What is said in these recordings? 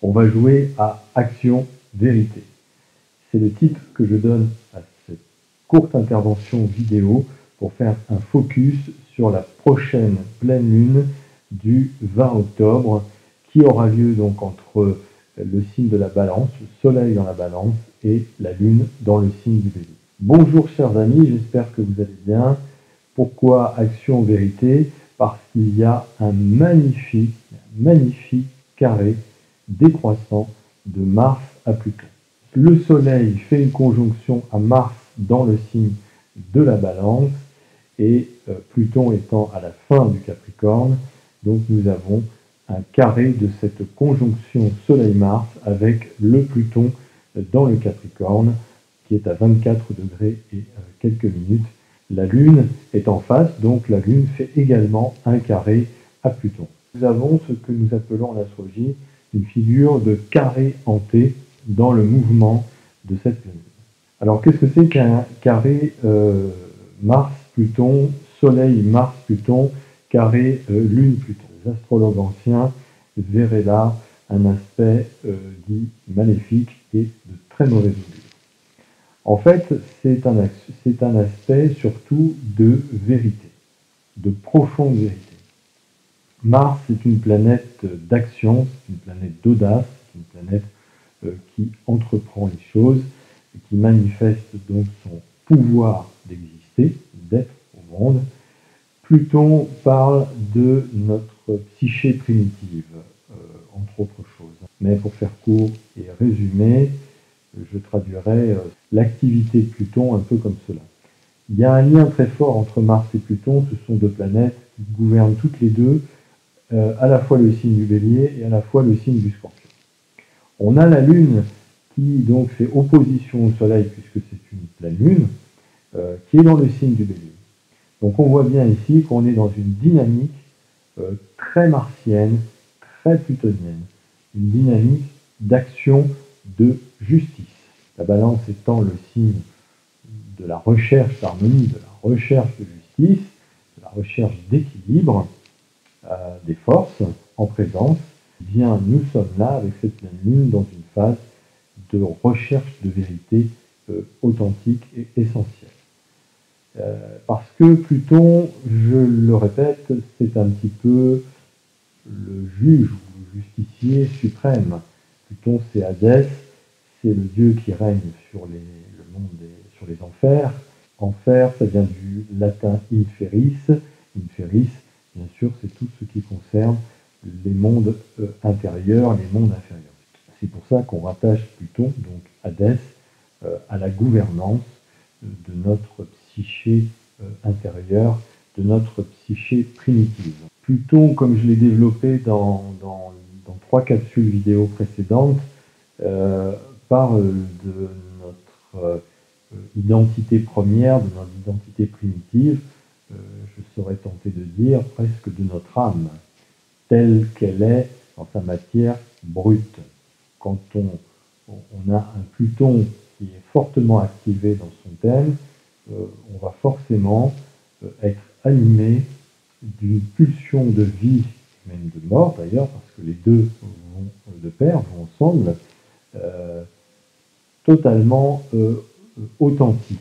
On va jouer à action-vérité. C'est le titre que je donne à cette courte intervention vidéo pour faire un focus sur la prochaine pleine lune du 20 octobre qui aura lieu donc entre le signe de la Balance, le soleil dans la Balance et la lune dans le signe du Bélier. Bonjour chers amis, j'espère que vous allez bien. Pourquoi action-vérité? Parce qu'il y a un magnifique carré décroissant de Mars à Pluton. Le soleil fait une conjonction à Mars dans le signe de la Balance et Pluton étant à la fin du Capricorne, donc nous avons un carré de cette conjonction Soleil-Mars avec le Pluton dans le Capricorne qui est à 24 degrés et quelques minutes. La Lune est en face, donc la Lune fait également un carré à Pluton. Nous avons ce que nous appelons en astrologie une figure de carré hanté dans le mouvement de cette planète. Alors qu'est-ce que c'est qu'un carré Mars-Pluton, Soleil-Mars-Pluton, carré Lune-Pluton? Les astrologues anciens verraient là un aspect dit maléfique et de très mauvais augure. En fait, c'est un aspect surtout de vérité, de profonde vérité. Mars est une planète d'action, c'est une planète d'audace, c'est une planète qui entreprend les choses, et qui manifeste donc son pouvoir d'exister, d'être au monde. Pluton parle de notre psyché primitive, entre autres choses. Mais pour faire court et résumer, je traduirai l'activité de Pluton un peu comme cela. Il y a un lien très fort entre Mars et Pluton, ce sont deux planètes qui gouvernent toutes les deux, à la fois le signe du Bélier et à la fois le signe du Scorpion. On a la Lune qui donc fait opposition au Soleil puisque c'est une pleine Lune, qui est dans le signe du Bélier. Donc on voit bien ici qu'on est dans une dynamique très martienne, très plutonienne, une dynamique d'action de justice. La Balance étant le signe de la recherche d'harmonie, de la recherche de justice, de la recherche d'équilibre des forces en présence, eh bien nous sommes là avec cette pleine lune dans une phase de recherche de vérité authentique et essentielle. Parce que Pluton, je le répète, c'est un petit peu le juge ou le justicier suprême. Pluton, c'est Hadès, c'est le dieu qui règne sur le monde sur les enfers. Enfer, ça vient du latin inferis. Inferis, bien sûr, c'est tout ce qui concerne les mondes intérieurs, les mondes inférieurs. C'est pour ça qu'on rattache Pluton, donc Hadès, à la gouvernance de notre psyché intérieure, de notre psyché primitive. Pluton, comme je l'ai développé dans 3 capsules vidéo précédentes, parle de notre identité première, de notre identité primitive, je serais tenté de dire presque de notre âme, telle qu'elle est dans sa matière brute. Quand on a un Pluton qui est fortement activé dans son thème, on va forcément être animé d'une pulsion de vie, même de mort d'ailleurs, parce que les deux vont de pair, vont ensemble, totalement authentique,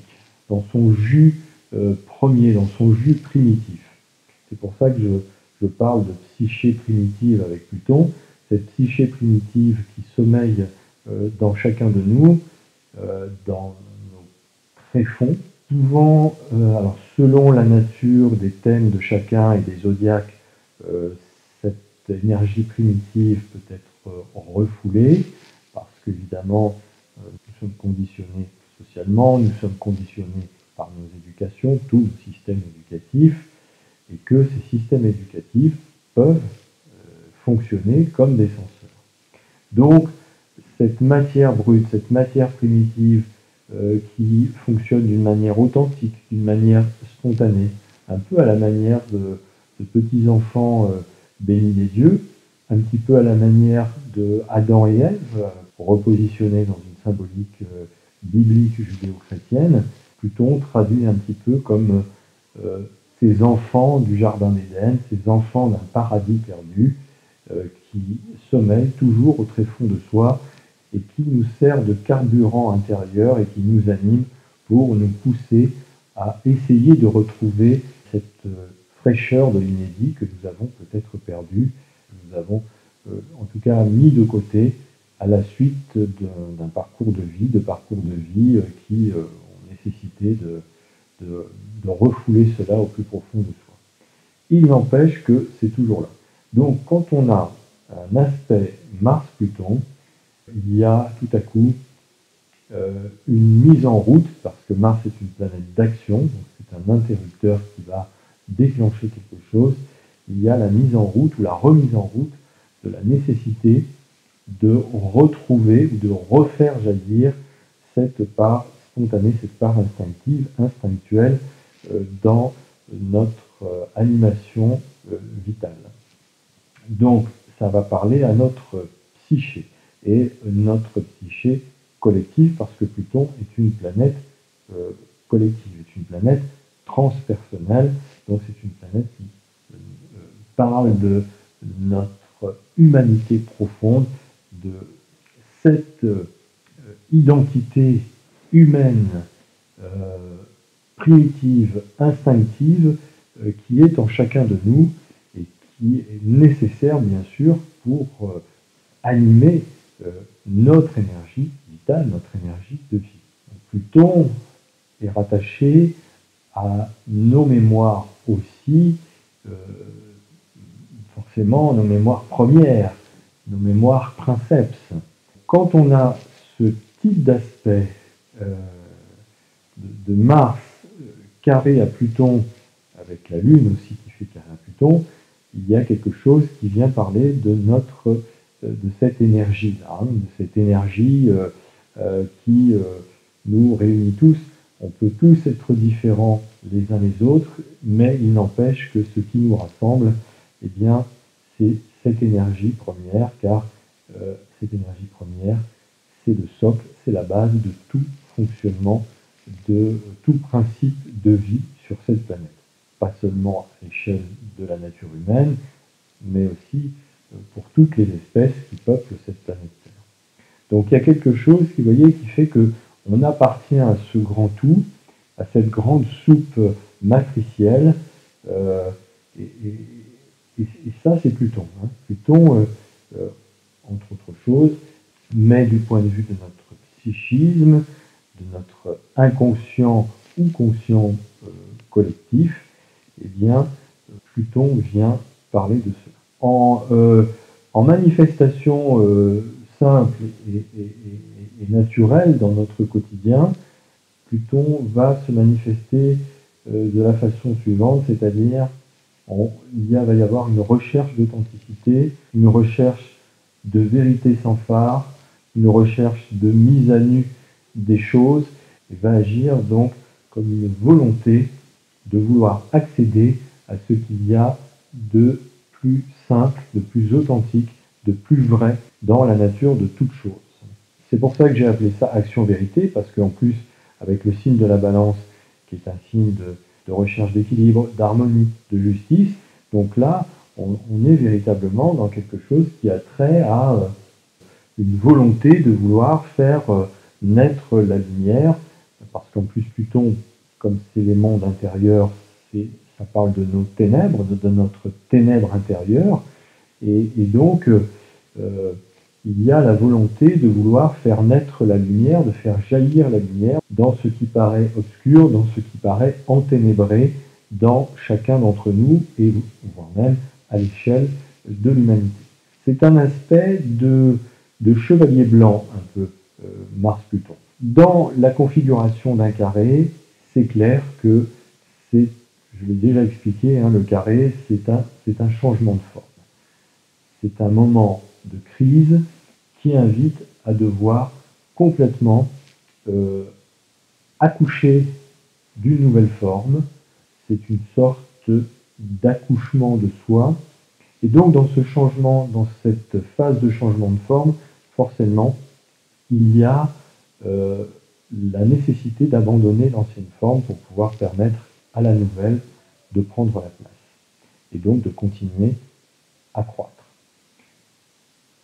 dans son jus premier, dans son jus primitif. C'est pour ça que je parle de psyché primitive avec Pluton, cette psyché primitive qui sommeille dans chacun de nous, dans nos tréfonds. Souvent, alors selon la nature des thèmes de chacun et des zodiaques, cette énergie primitive peut être refoulée, parce qu'évidemment, nous sommes conditionnés socialement, nous sommes conditionnés par nos éducations, tous nos systèmes éducatifs, et que ces systèmes éducatifs peuvent fonctionner comme des censeurs. Donc, cette matière brute, cette matière primitive qui fonctionne d'une manière authentique, d'une manière spontanée, un peu à la manière de petits enfants bénis des dieux, un petit peu à la manière de Adam et Ève, repositionnés dans une symbolique biblique judéo-chrétienne. Pluton traduit un petit peu comme ces enfants du Jardin d'Éden, ces enfants d'un paradis perdu, qui sommeille toujours au tréfonds de soi et qui nous sert de carburant intérieur et qui nous anime pour nous pousser à essayer de retrouver cette fraîcheur de l'inédit que nous avons peut-être perdu, que nous avons en tout cas mis de côté à la suite d'un parcours de vie qui ont nécessité de refouler cela au plus profond de soi. Il n'empêche que c'est toujours là. Donc quand on a un aspect Mars-Pluton, il y a tout à coup une mise en route, parce que Mars est une planète d'action, donc c'est un interrupteur qui va déclencher quelque chose. Il y a la mise en route ou la remise en route de la nécessité de retrouver ou de refaire jaillir cette part spontanée, cette part instinctive, instinctuelle dans notre animation vitale. Donc, ça va parler à notre psyché, et notre psyché collective, parce que Pluton est une planète collective, est une planète transpersonnelle, donc c'est une planète qui parle de notre humanité profonde, de cette identité humaine primitive, instinctive, qui est en chacun de nous et qui est nécessaire, bien sûr, pour animer notre énergie vitale, notre énergie de vie. Donc, Pluton est rattaché à nos mémoires aussi, forcément nos mémoires premières, nos mémoires princeps. Quand on a ce type d'aspect de Mars carré à Pluton, avec la Lune aussi qui fait carré à Pluton, il y a quelque chose qui vient parler de cette énergie-là, de cette énergie qui nous réunit tous. On peut tous être différents les uns les autres, mais il n'empêche que ce qui nous rassemble, eh bien, c'est cette énergie première, car cette énergie première, c'est le socle, c'est la base de tout fonctionnement, de tout principe de vie sur cette planète. Pas seulement à l'échelle de la nature humaine, mais aussi pour toutes les espèces qui peuplent cette planète Terre. Donc il y a quelque chose, vous voyez, qui fait qu'on appartient à ce grand tout, à cette grande soupe matricielle, et ça c'est Pluton. Hein. Pluton, entre autres choses, mais du point de vue de notre psychisme, de notre inconscient ou conscient collectif, eh bien, Pluton vient parler de cela. En manifestation simple et naturelle dans notre quotidien, Pluton va se manifester de la façon suivante, c'est-à-dire va y avoir une recherche d'authenticité, une recherche de vérité sans phare, une recherche de mise à nu des choses, et va agir donc comme une volonté de vouloir accéder à ce qu'il y a de plus simple, de plus authentique, de plus vrai dans la nature de toute chose. C'est pour ça que j'ai appelé ça action-vérité, parce qu'en plus, avec le signe de la balance, qui est un signe de recherche d'équilibre, d'harmonie, de justice, donc là, on est véritablement dans quelque chose qui a trait à une volonté de vouloir faire naître la lumière, parce qu'en plus Pluton, comme c'est les mondes intérieurs, ça parle de nos ténèbres, de notre ténèbre intérieure, et donc il y a la volonté de vouloir faire naître la lumière, de faire jaillir la lumière dans ce qui paraît obscur, dans ce qui paraît enténébré dans chacun d'entre nous, et voire même à l'échelle de l'humanité. C'est un aspect de chevalier blanc, un peu, Mars-Pluton. Dans la configuration d'un carré, c'est clair que je l'ai déjà expliqué, hein, le carré, c'est un changement de forme. C'est un moment de crise qui invite à devoir complètement accoucher d'une nouvelle forme. C'est une sorte d'accouchement de soi. Et donc dans ce changement, dans cette phase de changement de forme, forcément, il y a la nécessité d'abandonner l'ancienne forme pour pouvoir permettre à la nouvelle de prendre la place. Et donc de continuer à croître.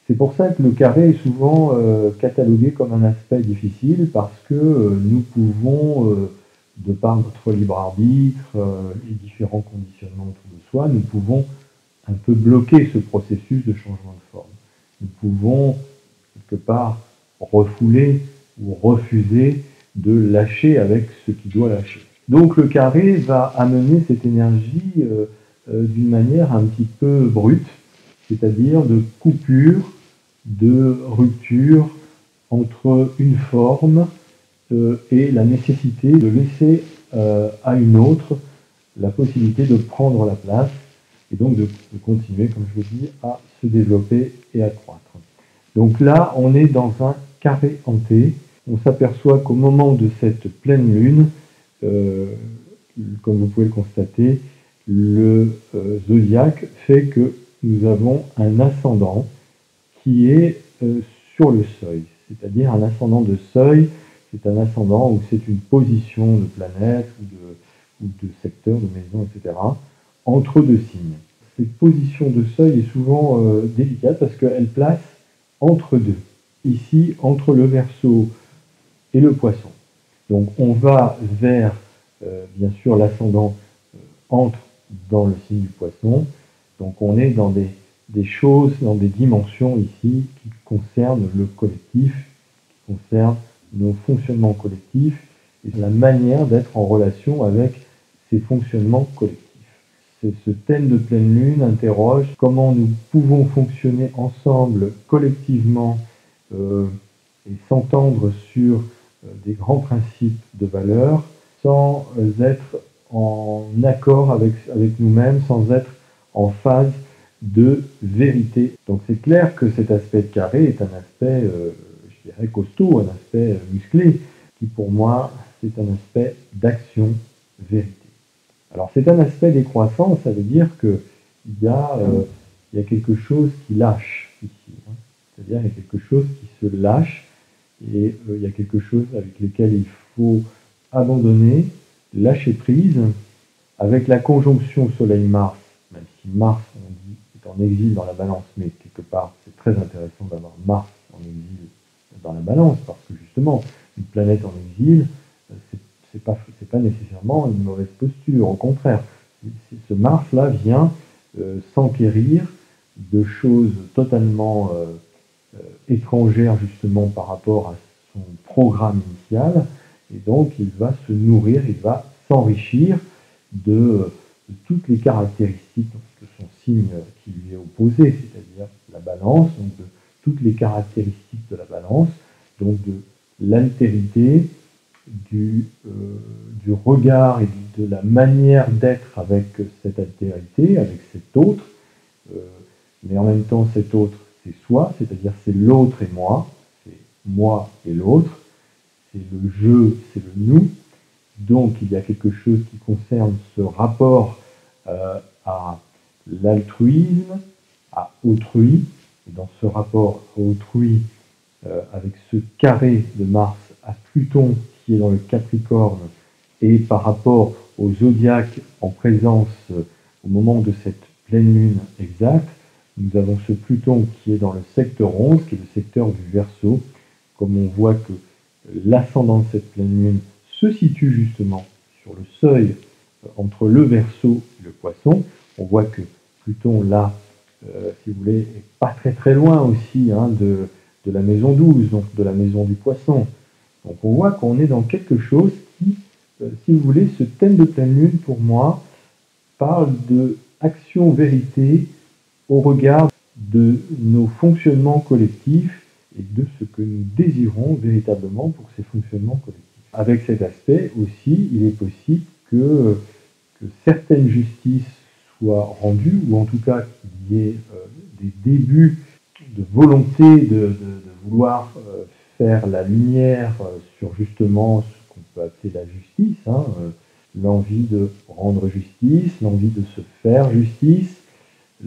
C'est pour ça que le carré est souvent catalogué comme un aspect difficile, parce que nous pouvons, de par notre libre arbitre et différents conditionnements autour de soi, nous pouvons un peu bloquer ce processus de changement de forme. Nous pouvons, quelque part, refouler ou refuser de lâcher avec ce qui doit lâcher. Donc le carré va amener cette énergie d'une manière un petit peu brute, c'est-à-dire de coupure, de rupture entre une forme et la nécessité de laisser à une autre la possibilité de prendre la place et donc de continuer, comme je vous dis, à se développer et à croître. Donc là, on est dans un carré hanté. On s'aperçoit qu'au moment de cette pleine lune, comme vous pouvez le constater, le zodiaque fait que nous avons un ascendant qui est sur le seuil, c'est-à-dire un ascendant de seuil, c'est un ascendant où c'est une position de planète ou de secteur, de maison, etc., entre deux signes. Cette position de seuil est souvent délicate parce qu'elle place entre deux, ici entre le Verseau et le Poisson. Donc on va vers, bien sûr, l'ascendant entre dans le signe du Poisson, donc on est dans des choses, dans des dimensions ici qui concernent le collectif, qui concernent nos fonctionnements collectifs et la manière d'être en relation avec ces fonctionnements collectifs. Ce thème de pleine lune interroge comment nous pouvons fonctionner ensemble, collectivement, et s'entendre sur des grands principes de valeur, sans être en accord avec nous-mêmes, sans être en phase de vérité. Donc c'est clair que cet aspect de carré est un aspect, je dirais, costaud, un aspect musclé, qui pour moi, c'est un aspect d'action-vérité. Alors c'est un aspect décroissant, ça veut dire qu'il y a quelque chose qui lâche ici. Hein. C'est-à-dire qu'il y a quelque chose qui se lâche et il y a quelque chose avec lequel il faut abandonner, lâcher prise, avec la conjonction Soleil-Mars, même si Mars, on dit, est en exil dans la balance, mais quelque part c'est très intéressant d'avoir Mars en exil dans la balance, parce que justement, une planète en exil, c'est pas nécessairement une mauvaise posture, au contraire. Ce Mars-là vient s'enquérir de choses totalement étrangères justement par rapport à son programme initial, et donc il va se nourrir, il va s'enrichir de toutes les caractéristiques de son signe qui lui est opposé, c'est-à-dire la balance, donc de toutes les caractéristiques de la balance, donc de l'altérité, du regard et de la manière d'être avec cette altérité, avec cet autre, mais en même temps cet autre c'est soi, c'est-à-dire c'est l'autre et moi et l'autre, c'est le je, c'est le nous. Donc il y a quelque chose qui concerne ce rapport à l'altruisme, à autrui, et dans ce rapport à autrui, avec ce carré de Mars à Pluton qui est dans le Capricorne, et par rapport au zodiaque en présence au moment de cette pleine lune exacte, nous avons ce Pluton qui est dans le secteur 11, qui est le secteur du Verseau. Comme on voit que l'ascendant de cette pleine lune se situe justement sur le seuil entre le Verseau et le Poisson, on voit que Pluton là, si vous voulez, est pas très loin aussi hein, de la maison 12, donc de la maison du Poisson. Donc on voit qu'on est dans quelque chose qui, si vous voulez, ce thème de pleine lune pour moi parle de action-vérité au regard de nos fonctionnements collectifs et de ce que nous désirons véritablement pour ces fonctionnements collectifs. Avec cet aspect aussi, il est possible que certaines justices soient rendues, ou en tout cas qu'il y ait des débuts de volonté de vouloir faire la lumière sur justement ce qu'on peut appeler la justice, hein, l'envie de rendre justice, l'envie de se faire justice,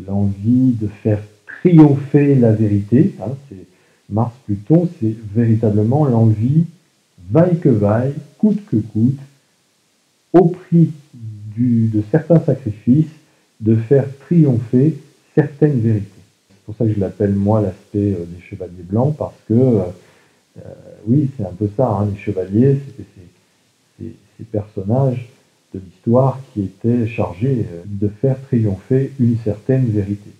l'envie de faire triompher la vérité. Hein, Mars-Pluton, c'est véritablement l'envie, vaille que vaille, coûte que coûte, au prix de certains sacrifices, de faire triompher certaines vérités. pour ça que je l'appelle moi l'aspect des chevaliers blancs, parce que oui, c'est un peu ça, hein, les chevaliers, c'était ces personnages de l'histoire qui étaient chargés de faire triompher une certaine vérité,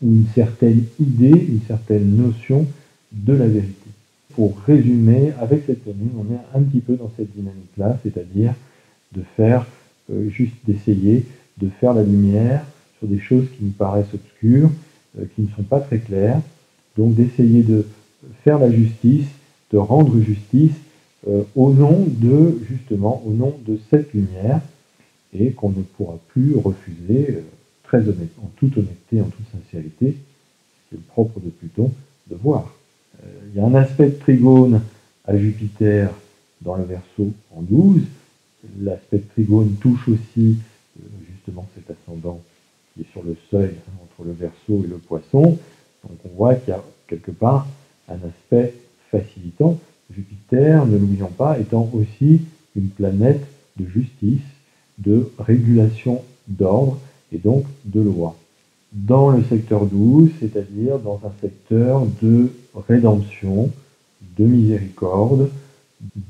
ou une certaine idée, une certaine notion de la vérité. Pour résumer, avec cette commune, on est un petit peu dans cette dynamique-là, c'est-à-dire de faire, d'essayer de faire la lumière sur des choses qui nous paraissent obscures, qui ne sont pas très claires, donc d'essayer de faire la justice, de rendre justice au nom de cette lumière, et qu'on ne pourra plus refuser, très honnêtement, en toute honnêteté, en toute sincérité, c'est le propre de Pluton, de voir. Il y a un aspect de trigone à Jupiter dans le Verseau en 12. L'aspect de trigone touche aussi justement cet ascendant qui est sur le seuil entre le Verseau et le Poisson. Donc on voit qu'il y a quelque part un aspect facilitant. Jupiter, ne l'oublions pas, étant aussi une planète de justice, de régulation d'ordre et donc de loi. Dans le secteur 12, c'est-à-dire dans un secteur de rédemption, de miséricorde,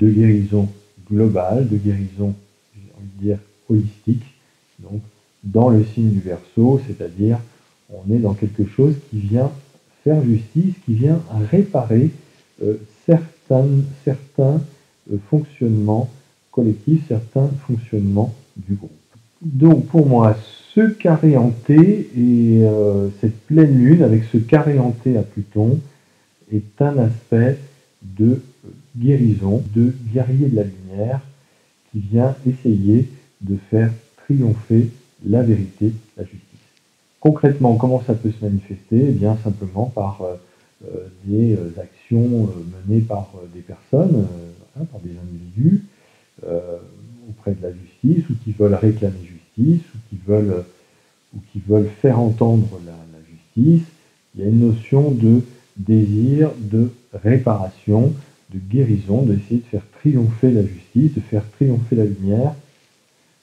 de guérison globale, de guérison, j'ai envie de dire, holistique. Donc, dans le signe du Verseau, c'est-à-dire on est dans quelque chose qui vient faire justice, qui vient réparer certains fonctionnements collectifs, certains fonctionnements du groupe. Donc pour moi, ce carré hanté et cette pleine lune avec ce carré hanté à Pluton est un aspect de guérison, de guerrier de la lumière qui vient essayer de faire triompher la vérité, la justice. Concrètement, comment ça peut se manifester? Eh bien, simplement par des actions menées par des personnes, par des individus, auprès de la justice, ou qui veulent réclamer justice, ou qui veulent faire entendre la justice. Il y a une notion de désir, de réparation, de guérison, d'essayer de faire triompher la justice, de faire triompher la lumière.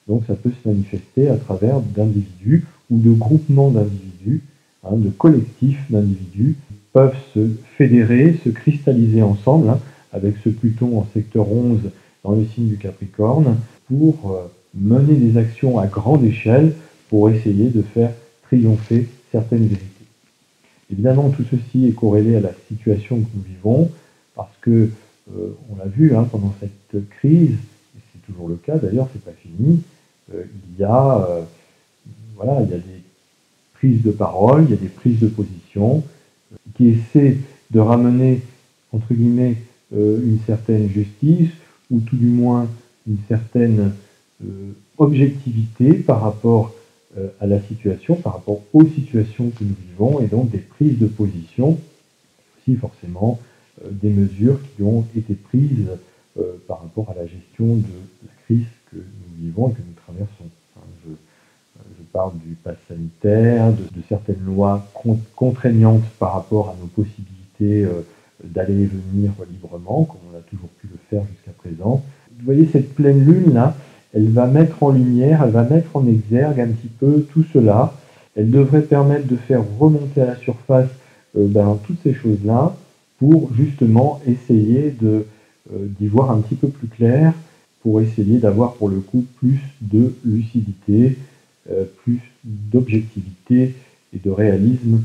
Donc ça peut se manifester à travers d'individus ou de groupements d'individus, de collectifs d'individus, peuvent se fédérer, se cristalliser ensemble, avec ce Pluton en secteur 11 dans le signe du Capricorne, pour mener des actions à grande échelle pour essayer de faire triompher certaines vérités. Évidemment, tout ceci est corrélé à la situation que nous vivons, parce que, on l'a vu pendant cette crise, et c'est toujours le cas d'ailleurs, c'est pas fini, il y a des prises de parole, il y a des prises de position qui essaient de ramener, entre guillemets, une certaine justice, ou tout du moins une certaine objectivité par rapport à la situation, par rapport aux situations que nous vivons, et donc des prises de position, aussi forcément des mesures qui ont été prises par rapport à la gestion de la crise que nous vivons et que nous traversons. Je parle du pass sanitaire, de certaines lois contraignantes par rapport à nos possibilités d'aller et venir librement, comme on a toujours pu le faire jusqu'à présent. Vous voyez, cette pleine lune-là, elle va mettre en lumière, elle va mettre en exergue un petit peu tout cela. Elle devrait permettre de faire remonter à la surface toutes ces choses-là pour justement essayer d'y voir un petit peu plus clair, pour essayer d'avoir pour le coup plus de lucidité, plus d'objectivité et de réalisme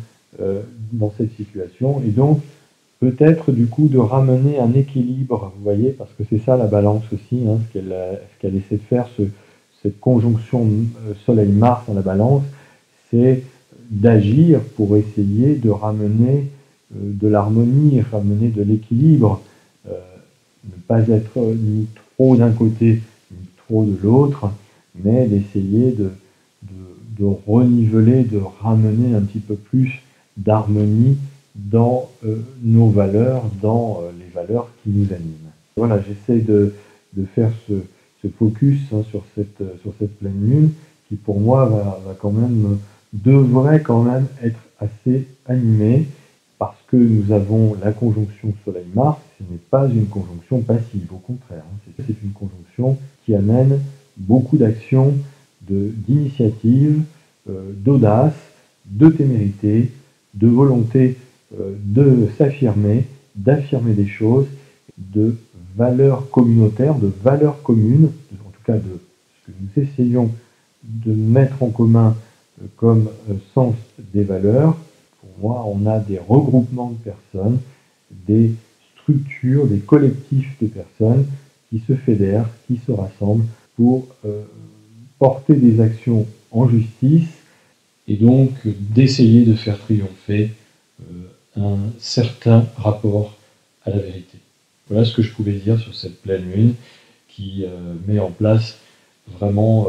dans cette situation. Et donc, peut-être du coup de ramener un équilibre, vous voyez, parce que c'est ça la balance aussi, ce qu'elle essaie de faire, cette conjonction Soleil-Mars dans la balance, c'est d'agir pour essayer de ramener de l'harmonie, ramener de l'équilibre, ne pas être ni trop d'un côté, ni trop de l'autre, mais d'essayer de reniveler, de ramener un petit peu plus d'harmonie dans nos valeurs, dans les valeurs qui nous animent. Voilà, j'essaie de faire ce focus sur cette pleine lune qui pour moi devrait quand même être assez animée, parce que nous avons la conjonction Soleil-Mars, ce n'est pas une conjonction passive, au contraire, c'est une conjonction qui amène beaucoup d'actions, d'initiative, d'audace, de témérité, de volonté de s'affirmer, d'affirmer des choses, de valeurs communautaires, de valeurs communes, en tout cas de ce que nous essayons de mettre en commun comme sens des valeurs. Pour moi, on a des regroupements de personnes, des structures, des collectifs de personnes qui se fédèrent, qui se rassemblent pour porter des actions en justice et donc d'essayer de faire triompher un certain rapport à la vérité. Voilà ce que je pouvais dire sur cette pleine lune qui met en place vraiment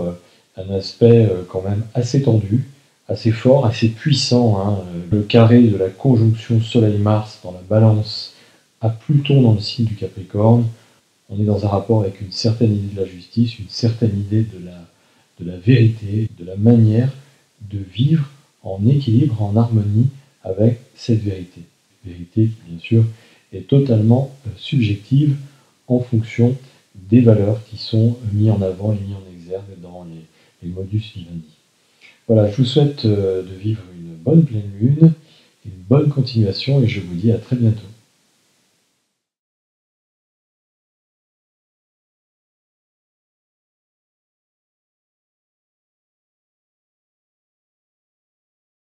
un aspect quand même assez tendu, assez fort, assez puissant. Hein. Le carré de la conjonction Soleil-Mars dans la balance à Pluton dans le signe du Capricorne, on est dans un rapport avec une certaine idée de la justice, une certaine idée de la vérité, de la manière de vivre en équilibre, en harmonie avec cette vérité. Vérité qui, bien sûr, est totalement subjective en fonction des valeurs qui sont mises en avant et mises en exergue dans les modus vivendi. Voilà, je vous souhaite de vivre une bonne pleine lune, une bonne continuation et je vous dis à très bientôt.